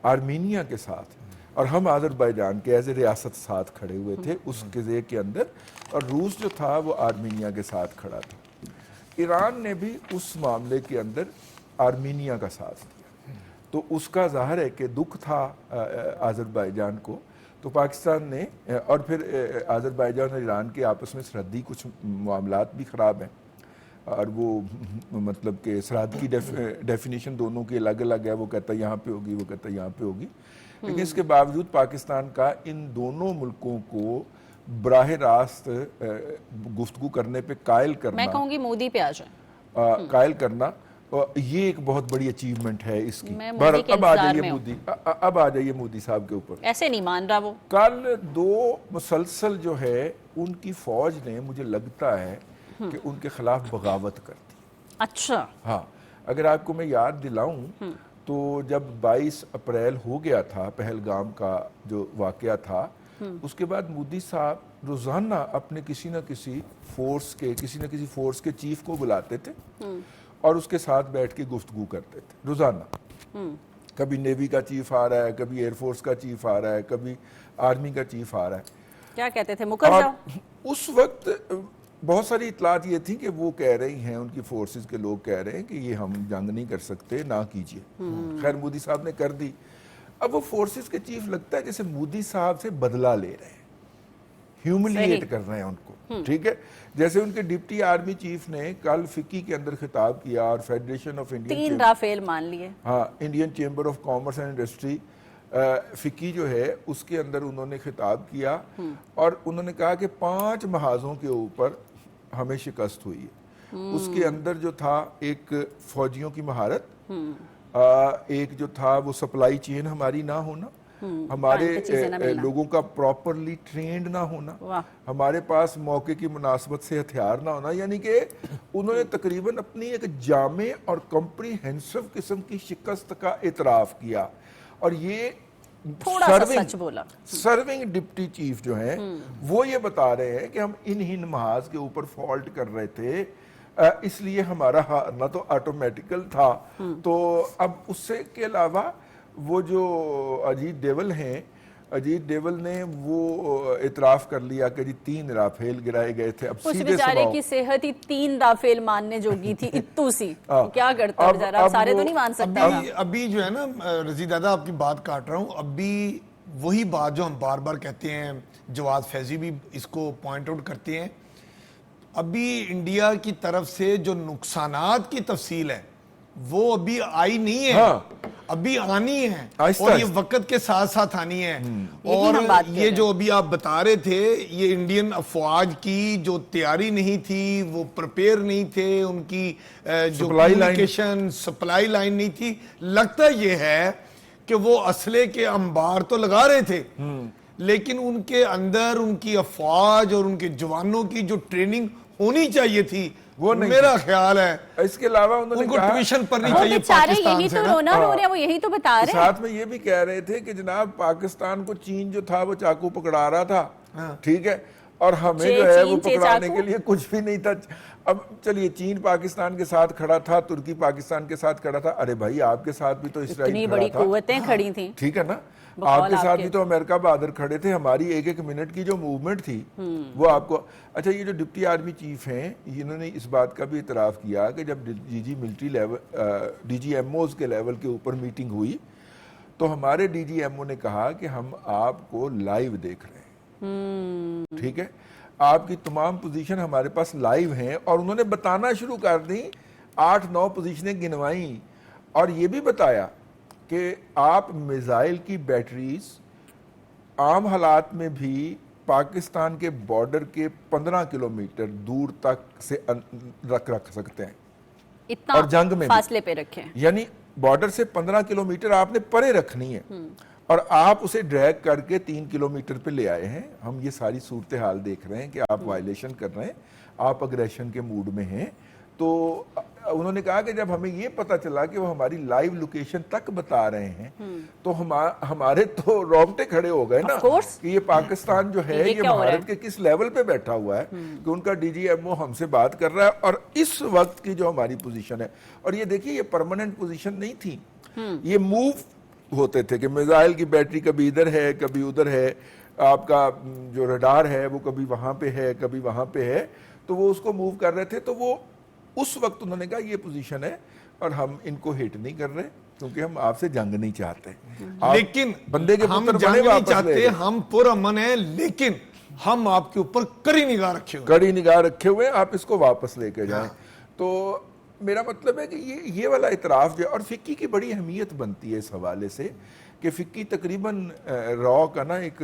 آرمینیا کے ساتھ، اور ہم آذربائیجان کے ایز اے ریاست ساتھ کھڑے ہوئے تھے اس قضیے کے اندر، اور روس جو تھا وہ آرمینیا کے ساتھ کھڑا تھا۔ ایران نے بھی اس معاملے کے اندر آرمینیا کا ساتھ دیا، تو اس کا ظاہر ہے کہ دکھ تھا آذربائیجان کو، تو پاکستان نے، اور پھر آذربائیجان اور ایران کے آپس میں سرحدی کچھ معاملات بھی خراب ہیں، اور وہ مطلب کہ سرحد کی ڈیفینیشن دونوں کی الگ الگ ہے، وہ کہتا ہے یہاں پہ ہوگی، وہ کہتا ہے یہاں پہ ہوگی، لیکن اس کے باوجود پاکستان کا ان دونوں ملکوں کو براہ راست گفتگو کرنے پہ قائل کرنا، میں کہوں گی مودی پہ آ جائیں، قائل کرنا، یہ ایک بہت بڑی اچیومنٹ ہے اس کی۔ اب آ جائیے مودی صاحب کے اوپر۔ ایسے نہیں مان رہا وہ۔ کل 2 مسلسل جو ہے ان کی فوج نے، مجھے لگتا ہے کہ ان کے خلاف بغاوت کر دی۔ اچھا، ہاں، اگر آپ کو میں یاد دلاؤں تو جب 22 اپریل ہو گیا تھا پہلگام کا جو واقعہ تھا، اس کے بعد مودی صاحب روزانہ اپنے کسی نہ کسی فورس کے چیف کو بلاتے تھے اور اس کے ساتھ بیٹھ کے گفتگو کرتے تھے روزانہ۔ کبھی نیوی کا چیف آ رہا ہے، کبھی ایئر فورس کا چیف آ رہا ہے، کبھی آرمی کا چیف آ رہا ہے۔ کیا کہتے تھے؟ مکر جاؤ۔ اس وقت بہت ساری اطلاعات یہ تھیں کہ وہ کہہ رہی ہیں، ان کی فورسز کے لوگ کہہ رہے ہیں کہ یہ ہم جنگ نہیں کر سکتے، نہ کیجئے۔ خیر مودی صاحب نے کر دی۔ اب وہ فورسز کے چیف لگتا ہے جیسے مودی صاحب سے بدلہ لے رہے ہیں، ہیوملیٹ کر رہے ہیں ان کو، ٹھیک ہے۔ جیسے ان کے ڈپٹی آرمی چیف نے کل فکی کے اندر خطاب کیا، اور فیڈریشن آف انڈین 3 رافیل مان لیے، ہاں، Indian chamber of commerce and industry FICCI جو ہے اس کے اندر انہوں نے خطاب کیا، اور انہوں نے کہا کہ 5 محاذوں کے اوپر ہمیں شکست ہوئی ہے۔ اس کے اندر جو تھا ایک فوجیوں کی مہارت، ایک جو تھا وہ سپلائی چین ہماری نہ ہونا، ہمارے لوگوں کا پراپرلی ٹرینڈ نہ ہونا، ہمارے پاس موقع کی مناسبت سے ہتھیار نہ ہونا، یعنی کہ انہوں نے تقریباً اپنی ایک جامع اور کمپریہنسو قسم کی شکست کا اعتراف کیا۔ اور یہ سرونگ ڈپٹی چیف جو ہیں وہ یہ بتا رہے ہیں کہ ہم ان محاذ کے اوپر فالٹ کر رہے تھے، اس لیے ہمارا ہارنا تو آٹومیٹیکل تھا۔ تو اب اس سے کے علاوہ وہ جو اجیت ڈیول ہیں، اجیت ڈیول نے وہ اعتراف کر لیا کہ جی 3 رافیل گرائے گئے تھے۔ اب اس سیدھے بیچارے کی صحت ہی 3 رافیل ماننے جوگی تھی، اتو سی، کیا کرتا بیچارہ، اب سارے تو نہیں مان سکتا۔ ابھی جو ہے نا رضی دادا، آپ کی بات کاٹ رہا ہوں، ابھی وہی بات جو ہم بار بار کہتے ہیں، جواد فیضی بھی اس کو پوائنٹ آؤٹ کرتے ہیں، ابھی انڈیا کی طرف سے جو نقصانات کی تفصیل ہے وہ ابھی آئی نہیں ہے، ابھی آنی ہے، اور یہ وقت کے ساتھ ساتھ آنی ہے۔ اور یہ جو ابھی آپ بتا رہے تھے، یہ انڈین افواج کی جو تیاری نہیں تھی، وہ پریپیئر نہیں تھے، ان کی جو کمیونیکیشن سپلائی لائن نہیں تھی، لگتا یہ ہے کہ وہ اسلحے کے انبار تو لگا رہے تھے، لیکن ان کے اندر ان کی افواج اور ان کے جوانوں کی جو ٹریننگ ہونی چاہیے تھی وہ میرا خیال ہے۔ اس کے علاوہ انہوں نے ان کو ٹیوشن پر نہیں چاہیے پاکستان یہی تو رونا رو رہے ہیں، وہ یہی تو بتا رہے ہیں۔ ساتھ میں یہ بھی کہہ رہے تھے کہ جناب پاکستان کو چین جو تھا وہ چاقو پکڑا رہا تھا، ٹھیک ہے، اور ہمیں جو ہے وہ چین چے پکڑانے چاقو؟ کے لیے کچھ بھی نہیں تھا. اب چلیے چین پاکستان کے ساتھ کھڑا تھا, ترکی پاکستان کے ساتھ کھڑا تھا, ارے بھائی آپ کے ساتھ بھی تو اسرائیل اتنی کھڑا بڑی تھا, قوتیں کھڑی تھیں, ٹھیک ہے نا, بقول آپ کے آپ ساتھ کے. بھی تو امریکہ بہادر کھڑے تھے. ہماری ایک ایک منٹ کی جو موومنٹ تھی وہ آپ کو. اچھا یہ جو ڈپٹی آرمی چیف ہیں انہوں نے اس بات کا بھی اعتراف کیا کہ جب D G military level D G M Os کے لیول کے اوپر میٹنگ ہوئی تو ہمارے ڈی جی ایم او نے کہا کہ ہم آپ کو لائیو دیکھ رہے ہیں, ٹھیک ہے, آپ کی تمام پوزیشن ہمارے پاس لائیو ہیں. اور انہوں نے بتانا شروع کر دی, 8-9 پوزیشنیں گنوائیں اور یہ بھی بتایا کہ آپ میزائل کی بیٹریز عام حالات میں بھی پاکستان کے بارڈر کے 15 کلومیٹر دور تک سے رکھ سکتے ہیں, اتنا اور جنگ میں بھی. فاصلے پہ رکھیں, یعنی بارڈر سے 15 کلومیٹر آپ نے پرے رکھنی ہے اور آپ اسے ڈریگ کر کے 3 کلومیٹر پہ لے آئے ہیں. ہم یہ ساری صورتحال دیکھ رہے ہیں کہ آپ وائلیشن کر رہے ہیں, آپ اگریشن کے موڈ میں ہیں. تو انہوں نے کہا کہ جب ہمیں یہ پتا چلا کہ وہ ہماری لائیو لوکیشن تک بتا رہے ہیں تو ہمارے تو رونگٹے کھڑے ہو گئے نا کہ یہ پاکستان جو ہے یہ بھارت کے کس لیول پہ بیٹھا ہوا ہے کہ ان کا ڈی جی ایم او ہم سے بات کر رہا ہے. اور اس وقت کی جو ہماری پوزیشن ہے, اور یہ دیکھیے یہ پرماننٹ پوزیشن نہیں تھی, یہ موو ہوتے تھے کہ میزائل کی بیٹری کبھی ادھر ہے کبھی ادھر ہے, آپ کا جو ریڈار ہے وہ کبھی وہاں پہ ہے کبھی وہاں پہ ہے, تو وہ اس کو موو کر رہے تھے. تو وہ اس وقت انہوں نے کہا یہ پوزیشن ہے اور ہم ان کو ہٹ نہیں کر رہے کیونکہ ہم آپ سے جنگ نہیں چاہتے. لیکن بندے کے ہم پتر جنگ بنے نہیں واپس لے چاہتے, گئے. ہم پرامن ہیں, لیکن ہم آپ کے اوپر کڑی نگاہ رکھے ہوئے کڑی نگاہ رکھے ہوئے, آپ اس کو واپس لے کے جائیں. تو میرا مطلب ہے کہ یہ والا اعتراف جو ہے, اور فقی کی بڑی اہمیت بنتی ہے اس حوالے سے کہ فقی تقریباً را کا نا ایک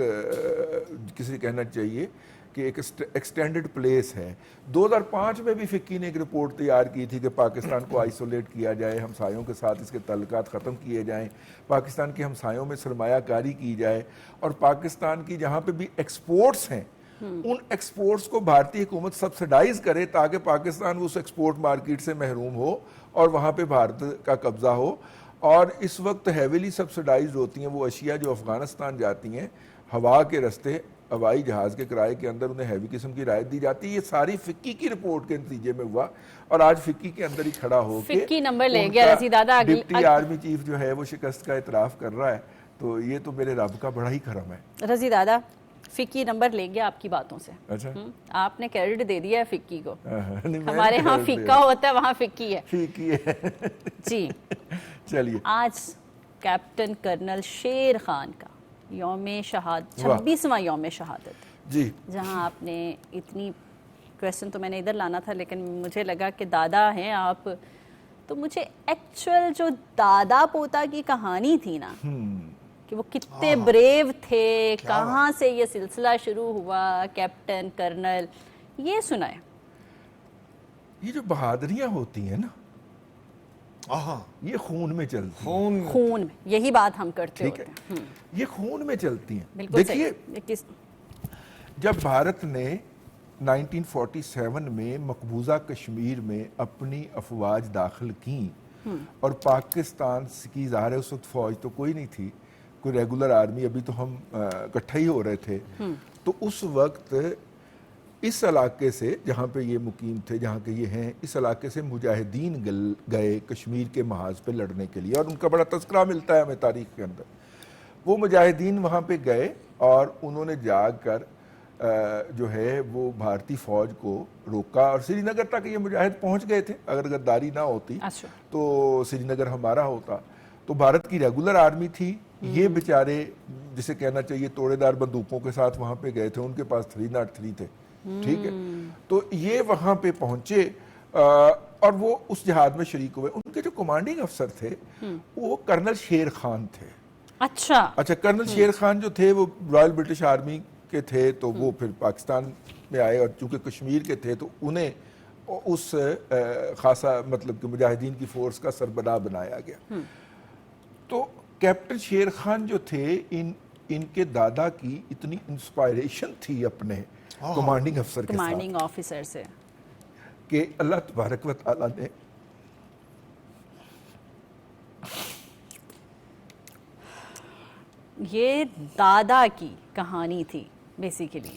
کسی کہنا چاہیے کہ ایک ایکسٹینڈڈ پلیس ہے. 2005 میں بھی فقی نے ایک رپورٹ تیار کی تھی کہ پاکستان کو آئسولیٹ کیا جائے, ہمسایوں کے ساتھ اس کے تعلقات ختم کیے جائیں, پاکستان کے ہمسایوں میں سرمایہ کاری کی جائے, اور پاکستان کی جہاں پہ بھی ایکسپورٹس ہیں ان ایکسپورٹس کو بھارتی حکومت سبسڈائز کرے تاکہ پاکستان اس ایکسپورٹ مارکیٹ سے محروم ہو اور وہاں پہ بھارت کا قبضہ ہو. اور اس وقت ہیویلی سبسڈائزڈ ہوتی ہیں وہ اشیاء جو افغانستان جاتی ہیں, ہوا کے رستے ہوائی جہاز کے کرائے کے اندر انہیں ہیوی قسم کی رعایت دی جاتی ہے. یہ ساری فقی کی رپورٹ کے نتیجے میں ہوا, اور آج فقی کے اندر ہی کھڑا ہو کے فقی نمبر لے گیا رضی دادا. ڈپٹی آرمی چیف جو ہے وہ شکست کا اعتراف کر رہا ہے, تو یہ تو میرے رب کا بڑا ہی کرم ہے. رضی دادا فقی نمبر لے گیا آپ کی باتوں سے. اچھا, آپ نے کریڈٹ دے دیا ہے فقی کو, نہیں, ہمارے ہاں فقہ ہوتا ہے وہاں فقی ہے. فقی ہے. جی چلیے, آج کیپٹن کرنل شیر خان کا یوم شہادت, 26واں یوم شہادت, جی جہاں آپ نے اتنی کویسچن تو میں نے ادھر لانا تھا لیکن مجھے لگا کہ دادا ہیں آپ, تو مجھے ایکچوئل جو دادا پوتا کی کہانی تھی نا کہ وہ کتنے بریو تھے, کہاں سے یہ سلسلہ شروع ہوا, کیپٹن کرنل, یہ سنائے. یہ جو بہادریاں ہوتی ہیں نا یہ خون میں چلتی ہیں. خون میں, یہی بات ہم کرتے ہوتے ہیں. یہ خون میں چلتی ہیں. بالکل دیکھیے جب بھارت نے 1947 میں مقبوضہ کشمیر میں اپنی افواج داخل کی اور پاکستان کی ظاہر ہے اس وقت فوج تو کوئی نہیں تھی, کوئی ریگولر آرمی, ابھی تو ہم اکٹھے ہی ہو رہے تھے, تو اس وقت اس علاقے سے جہاں پہ یہ مقیم تھے, جہاں کے یہ ہیں, اس علاقے سے مجاہدین گئے کشمیر کے محاذ پہ لڑنے کے لیے, اور ان کا بڑا تذکرہ ملتا ہے ہمیں تاریخ کے اندر. وہ مجاہدین وہاں پہ گئے اور انہوں نے جا کر جو ہے وہ بھارتی فوج کو روکا, اور سری نگر تک یہ مجاہد پہنچ گئے تھے. اگر غداری نہ ہوتی تو سری نگر ہمارا ہوتا. تو بھارت کی ریگولر آرمی تھی, یہ بیچارے جسے کہنا چاہیے توڑے دار بندوقوں کے ساتھ وہاں پہ گئے تھے, ان کے پاس 303 تھے, ٹھیک ہے. تو یہ وہاں پہ پہنچے اور وہ اس جہاد میں شریک ہوئے. ان کے جو کمانڈنگ افسر تھے وہ کرنل شیر خان تھے. اچھا, کرنل شیر خان جو تھے وہ رائل برٹش آرمی کے تھے, تو وہ پھر پاکستان میں آئے, اور چونکہ کشمیر کے تھے تو انہیں اس خاصا مطلب کہ مجاہدین کی فورس کا سربراہ بنایا گیا. تو کیپٹن شیر خان جو تھے ان کے دادا کی اتنی انسپائریشن تھی اپنے کمانڈنگ افسر کے کمانڈنگ آفیسر سے کہ اللہ تبارک و تعالیٰ نے یہ دادا کی کہانی تھی بیسیکلی.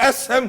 SM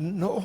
9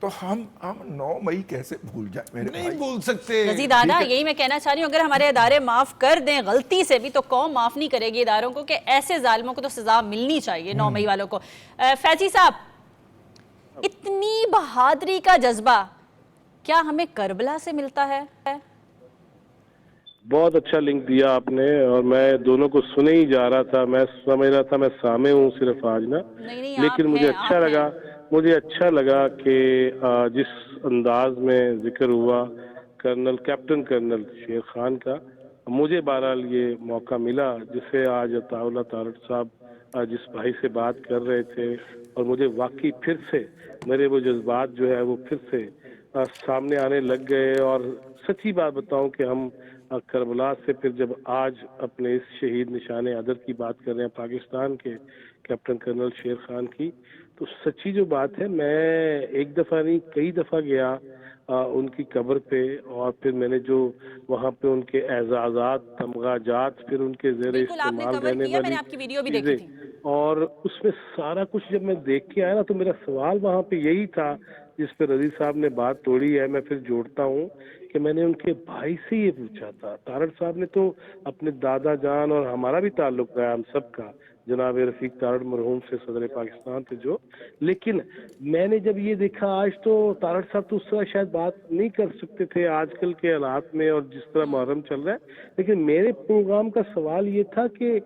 تو ہم 9 مئی کیسے بھول جائیں میرے نہیں بھائی؟ بھول سکتے. رضید آنا یہی میں کہنا چاہ رہی ہوں، اگر ہمارے ادارے معاف کر دیں غلطی سے بھی تو قوم معاف نہیں کرے گی اداروں کو، کہ ایسے ظالموں کو تو سزا ملنی چاہیے 9 مئی والوں کو. فیضی صاحب، اتنی بہادری کا جذبہ کیا ہمیں کربلا سے ملتا ہے؟ بہت اچھا لنک دیا آپ نے، اور میں دونوں کو سنے ہی جا رہا تھا. میں سمجھ رہا تھا میں سامع ہوں صرف آج نا، نہیں لیکن مجھے اچھا لگا کہ جس انداز میں ذکر ہوا کیپٹن کرنل شیر خان کا، مجھے بہرحال یہ موقع ملا جسے آج عطا اللہ تارڑ صاحب جس بھائی سے بات کر رہے تھے، اور مجھے واقعی پھر سے میرے وہ جذبات جو ہے وہ پھر سے سامنے آنے لگ گئے. اور سچی بات بتاؤں کہ ہم کربلا سے پھر جب آج اپنے اس شہید نشان عدل کی بات کر رہے ہیں پاکستان کے کیپٹن کرنل شیر خان کی، تو سچی جو بات ہے، میں ایک دفعہ نہیں کئی دفعہ گیا ان کی قبر پہ، اور پھر میں نے جو وہاں پہ ان کے اعزازات، تمغاجات، پھر ان کے زیر بالکل آپ نے استعمال کور رہنے کیا، میں والی نے آپ کی ویڈیو بھی چیزیں، دیکھی تھی. اور اس میں سارا کچھ جب میں دیکھ کے آیا نا، تو میرا سوال وہاں پہ یہی تھا جس پہ رضی صاحب نے بات توڑی ہے. میں پھر جوڑتا ہوں کہ میں نے ان کے بھائی سے یہ پوچھا تھا. تارڑ صاحب نے تو اپنے دادا جان، اور ہمارا بھی تعلق ہے ہم سب کا، جناب رفیق تارڑ مرحوم سے، صدر پاکستان تھے جو، لیکن میں نے جب یہ دیکھا آج، تو تارڑ صاحب تو اس طرح شاید بات نہیں کر سکتے تھے آج کل کے حالات میں اور جس طرح محرم چل رہا ہے، لیکن میرے پروگرام کا سوال یہ تھا کہ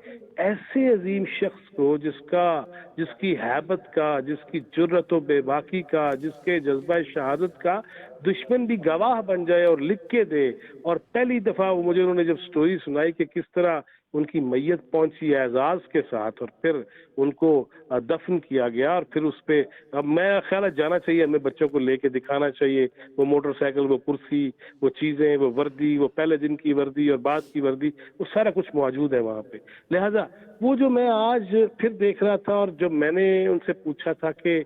ایسے عظیم شخص کو، جس کی ہیبت کا، جس کی جرت و بے باکی کا، جس کے جذبہ شہادت کا دشمن بھی گواہ بن جائے اور لکھ کے دے. اور پہلی دفعہ مجھے انہوں نے جب سٹوری سنائی کہ کس طرح ان کی میت پہنچی اعزاز کے ساتھ، اور پھر ان کو دفن کیا گیا، اور پھر اس پہ اب میں خیال ہے جانا چاہیے، ہمیں بچوں کو لے کے دکھانا چاہیے، وہ موٹر سائیکل، وہ کرسی، وہ چیزیں، وہ وردی، وہ پہلے دن کی وردی اور بعد کی وردی، وہ سارا کچھ موجود ہے وہاں پہ. لہذا وہ جو میں آج پھر دیکھ رہا تھا، اور جب میں نے ان سے پوچھا تھا کہ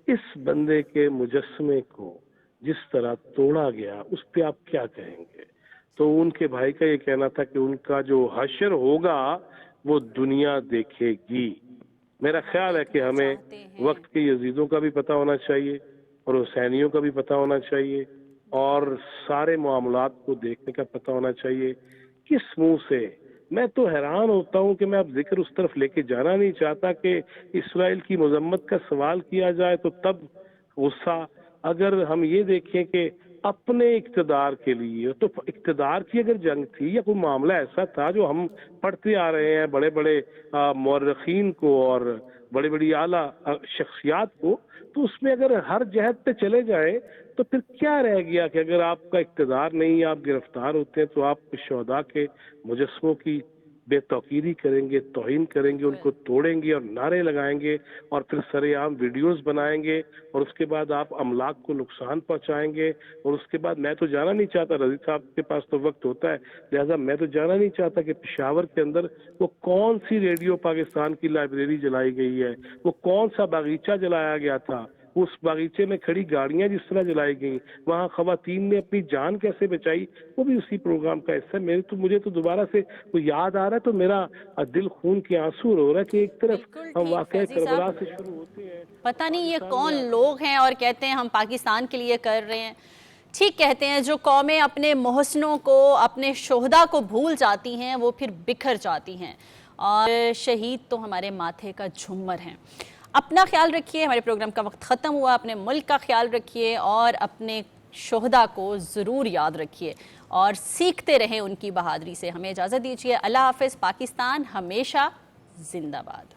اس بندے کے مجسمے کو جس طرح توڑا گیا اس پہ آپ کیا کہیں گے، تو ان کے بھائی کا یہ کہنا تھا کہ ان کا جو حشر ہوگا وہ دنیا دیکھے گی. میرا خیال ہے کہ ہمیں وقت کے یزیدوں کا بھی پتہ ہونا چاہیے، اور حسینیوں کا بھی پتہ ہونا چاہیے، اور سارے معاملات کو دیکھنے کا پتہ ہونا چاہیے. کس منہ سے؟ میں تو حیران ہوتا ہوں کہ میں اب ذکر اس طرف لے کے جانا نہیں چاہتا کہ اسرائیل کی مذمت کا سوال کیا جائے تو تب غصہ، اگر ہم یہ دیکھیں کہ اپنے اقتدار کے لیے، تو اقتدار کی اگر جنگ تھی یا کوئی معاملہ ایسا تھا جو ہم پڑھتے آ رہے ہیں بڑے بڑے مورخین کو اور بڑی بڑی اعلیٰ شخصیات کو، تو اس میں اگر ہر جہت پہ چلے جائیں تو پھر کیا رہ گیا کہ اگر آپ کا اقتدار نہیں، آپ گرفتار ہوتے ہیں، تو آپ شہداء کے مجسموں کی بے توقیری کریں گے، توہین کریں گے، ان کو توڑیں گے اور نعرے لگائیں گے، اور پھر سرے عام ویڈیوز بنائیں گے، اور اس کے بعد آپ املاک کو نقصان پہنچائیں گے. اور اس کے بعد میں تو جانا نہیں چاہتا، رضی صاحب کے پاس تو وقت ہوتا ہے، لہذا میں تو جانا نہیں چاہتا کہ پشاور کے اندر وہ کون سی ریڈیو پاکستان کی لائبریری جلائی گئی ہے، وہ کون سا باغیچہ جلایا گیا تھا، اس باغیچے میں کھڑی گاڑیاں جس طرح جلائی گئیں، وہاں خواتین نے اپنی جان کیسے بچائی، وہ بھی اسی پروگرام کا حصہ ہے. مجھے تو دوبارہ سے وہ یاد آ رہا ہے، تو میرا دل خون کے آنسو رو رہا ہے کہ ایک طرف ہم واقعہ کربلا سے شروع ہوتے ہیں. پتہ نہیں یہ کون لوگ ہیں اور کہتے ہیں ہم پاکستان کے لیے کر رہے ہیں. ٹھیک کہتے ہیں، جو قومیں اپنے محسنوں کو، اپنے شہداء کو بھول جاتی ہیں وہ پھر بکھر جاتی ہیں، اور شہید تو ہمارے ماتھے کا جھومر ہیں. اپنا خیال رکھیے، ہمارے پروگرام کا وقت ختم ہوا. اپنے ملک کا خیال رکھیے اور اپنے شہداء کو ضرور یاد رکھیے، اور سیکھتے رہیں ان کی بہادری سے. ہمیں اجازت دیجیے. اللہ حافظ. پاکستان ہمیشہ زندہ باد.